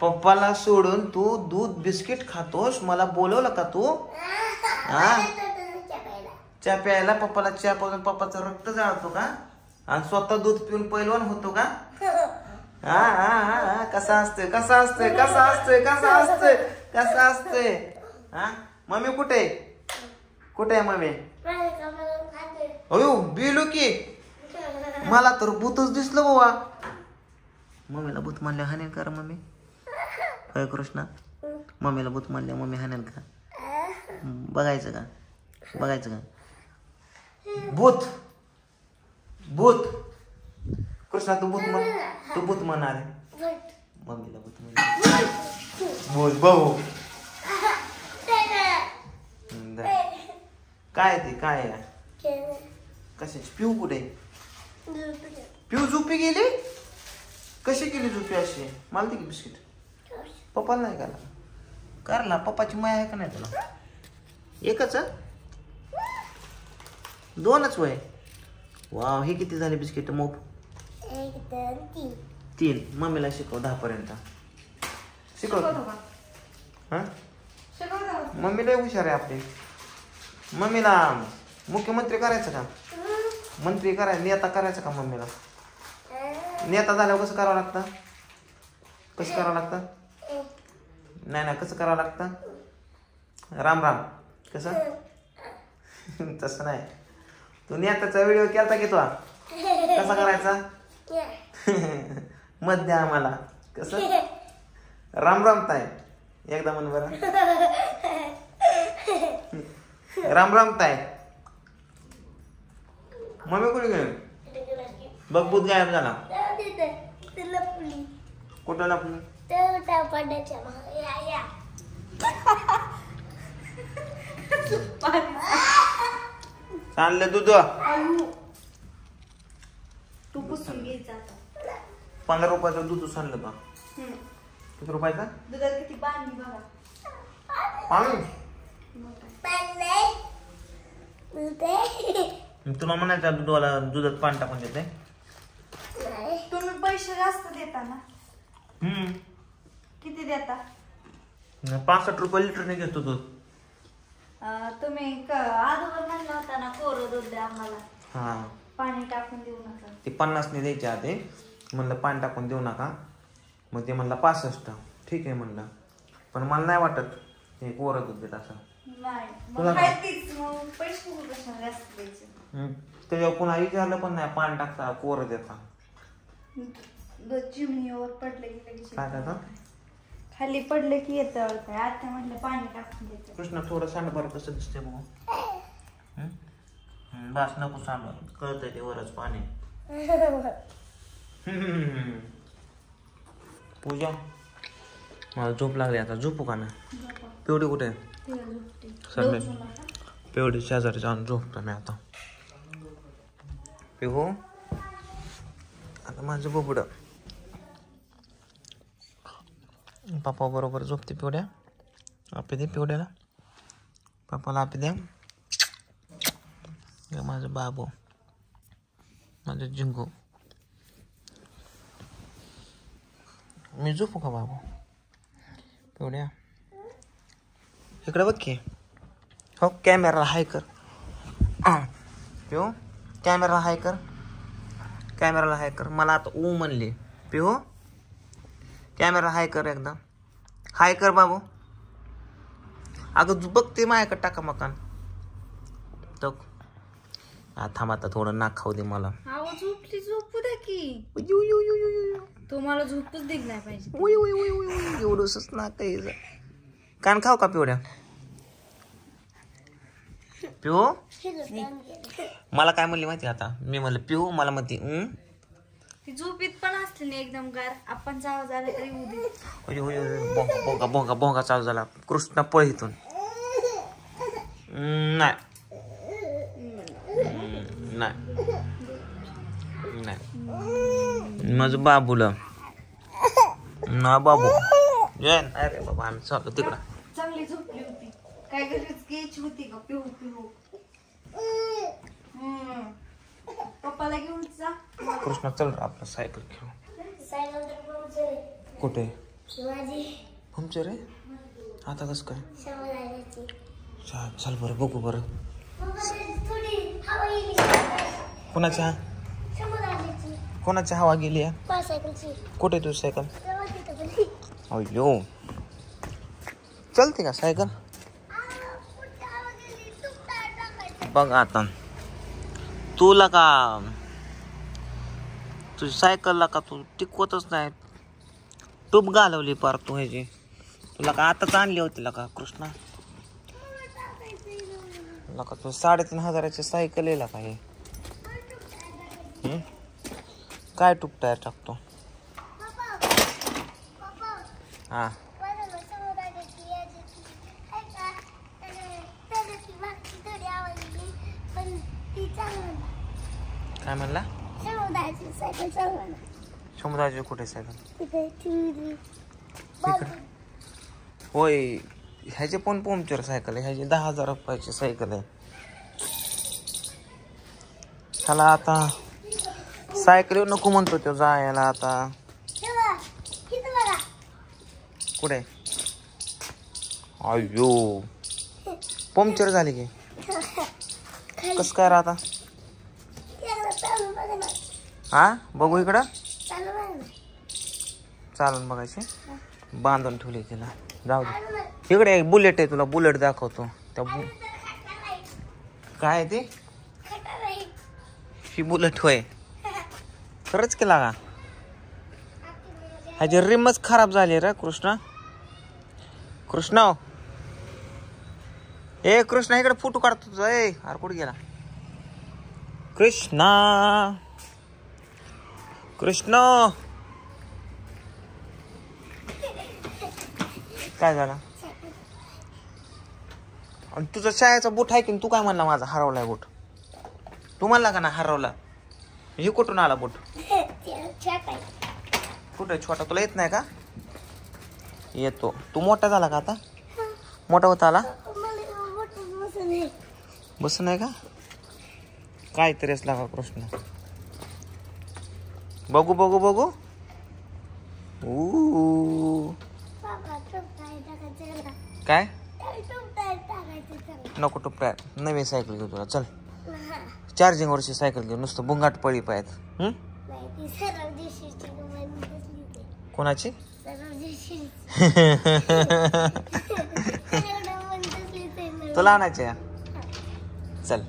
पप्पाला सोडून तू दूध बिस्किट खातोस? मला बोलवलं का तू? हा, चहा प्यायला? पप्पाला चहा पाजून पप्पाचं रक्त जाळतो का? आणि स्वतः दूध पिऊन पैलवान होतो का? हा हा हा, कसा असतोय कसा असतोय कसा असतोय कसा असतोय कसा असतोय? हा, मम्मी कुठे कुठे आहे मम्मी? अयो बिलू की, मला तर भूतच दिसलं बाबा. मम्मीला भूत म्हणल्या हानेल का मम्मी? काय कृष्णा, मम्मीला भूत म्हणल्या मम्मी हानेल का? बघायचं का बघायचं का? भूत भूत कृष्णा, तू भूत म्हण, तू भूत म्हणणार. मम्मीला भूत म्हण. भूत भाऊ काय ते काय आहे? कशाची? पिऊ कुठे? पिऊ झोपी गेली? कशी केली झोपी अशी? मला दे की बिस्किट. पप्पाला नाही करा करला. पप्पाची माया आहे का नाही तुला? एकच? दोनच वय? वाव, हे किती झाले बिस्किट मोप? 1 2 3. 3. मम्मीला शिकव 10 पर्यंत. शिकव. हा, मम्मी लय हुशार आहे आपली. मम्मीला मुख्यमंत्री करायचं का? मंत्री करायचं, नेता करायचं का मम्मीला? नेता झाल्यावर कसं करावं लागतं? कसं करावं लागतं? नाही नाही, कसं करावं लागतं? राम राम. कसं? तसं नाही. तू नेत्याचा व्हिडिओ केलता की तू? कसा करायचा? मत द्या आम्हाला. कसं? राम राम ताई, एकदा म्हण बरं. राम राम ताई. मम्मी कुठे गेली? बघ, भूत गायब झाला. कुठं लपली? आणलं दूध. तू पुसून घ्यायचा. 15 रुपयाचं दूध सांडलं का? किती रुपयाचा? दुधात किती पाणी बघा. पाणी तुला म्हणायचं दूधवाला दुधात पाणी टाकून देते. तुम्ही पैसे जास्त देता ना? किती देता? 65 रुपये लिटरने घेतो दूध. तुम्ही अगोदर म्हणला होता ना कोरं दूध द्या आम्हाला. हा, पाणी टाकून देऊ नका. ते 50 ने द्यायचे आधी. म्हणलं पाणी टाकून देऊ नका. मग ते म्हणलं 65. ठीक आहे म्हणलं, पण मला नाही वाटत हे कोरं दूध देत असं. नाही, तुला मग पैसे कशाला जास्त द्यायचे? त्याच्यावर पुन्हा विचारलं पण नाही, पाणी टाकता कोरं देता. चिमणीवर पडलं की लगेच काय करता? खाली पडलं की येतं काय. आता म्हटलं पाणी टाकून द्यायचं. कृष्णा, थोडं सांड बरं कसं दिसतंय बघू. बस नको सांड, कळतंय ते वरच पाणी. पूजा, मला झोप लागली आता. झोपू का ना? पिवडी कुठे? सर पिवडी शेजारी जाऊन झोपतो मी आता. पिहू, आता माझं बोबड पप्पा बरोबर झोपते. पिवड्या आपी दे पिवड्याला. पप्पाला आपी द्या. माझं बाबू, माझं जिंगू. मी झोपू का बाबू? पिवड्या इकडे बघ की. हो, कॅमेरा हाय कर. पिऊ, कॅमेरा हाय कर. कॅमेराला हाय कर. मला आता ऊ म्हणले. पिऊ, कॅमेरा हाय कर एकदा. हाय कर बाबू. अगं बघते माझ्याकडे टाका मकान. तो थांब आता, थोडं नाक खाऊ दे मला. झोपली, झोपू द्या की. तुम्हाला झोपच दिली नाही पाहिजे. एवढंच नाक आहे. कान खाऊ का पिवड्या? पिऊ मला काय म्हणली माहिती आता? मी म्हणलं पिऊ, मला म्हणते ती झोपीत पण असते ना एकदम गार. आपण जावं झालं तरी उद्या. बोंगा बोंगा बोंगा बोंगा चालू झाला. कृष्णा पळ इथून. नाही नाही, माझं बाबूला ना बाबू. अरे बाबा, आम्ही चाललो तिकडं. चांगली झोपली होती. काय गरज घ्यायची होती का? पिहू पिहू. पप्पाला घेऊन जा. कृष्णा चल आपला सायकल घेऊ. कुठे? माझी पंक्चर आहे आता कसं काय समुद्राची चल बरं बघू बरं थोडी हवा गेली कोणाच्या समुद्राची कोणाची हवा गेली आहे पासायकलची कुठे तुझी सायकल तिथं पण अयो चलते का सायकल बघ आता तुला का तुझी सायकलला का तू टिकवतच नाही टूप घालवली पार तू ह्याची तुला का आताच आणली होती का कृष्णा का तू 3500ची सायकल येईल का हे काय टूप टायर टाकतो हा काय म्हणला समुद्राची कुठे सायकल होय ह्याचे पण पंक्चर सायकल आहे ह्याची 10,000 रुपयाची सायकल आहे ह्याला आता सायकल नको म्हणतो तो जायला आता कुठे अयो पंक्चर झाली की कस काय राहता हा बघू इकडं चालून बघायचे बांधून ठेवली तिला जाऊ दे इकडे एक बुलेट आहे तुला बुलेट दाखवतो त्या काय ते ही बुलेट होय खरंच केला का ह्याची रिमच खराब झाली रे कृष्णा कृष्णा ए कृष्णा इकडे फोटो काढतो तुझा ए अरे कुठे गेला कृष्णा कृष्ण काय झालं आणि तुझा शाळेचा बूट आहे की तू काय म्हणला माझा हरवलाय बूट तू म्हणला का ना हरवला हे कुठून आला बूट कुठे छोटा तुला येत नाही का येतो तू मोठा झाला का आता मोठा होता आला बस नाही का काय तरी असला का प्रश्न बघू बघू बघू काय नको टूप टायर नवी सायकल घेऊ तुला चल चार्जिंग वरची सायकल घेऊ नुसतं बुंगाट पळी पाहिजे कोणाची तुला आणायचे चल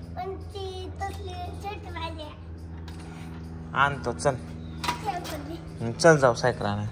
आणतो चल चल जाऊ सायकल आणा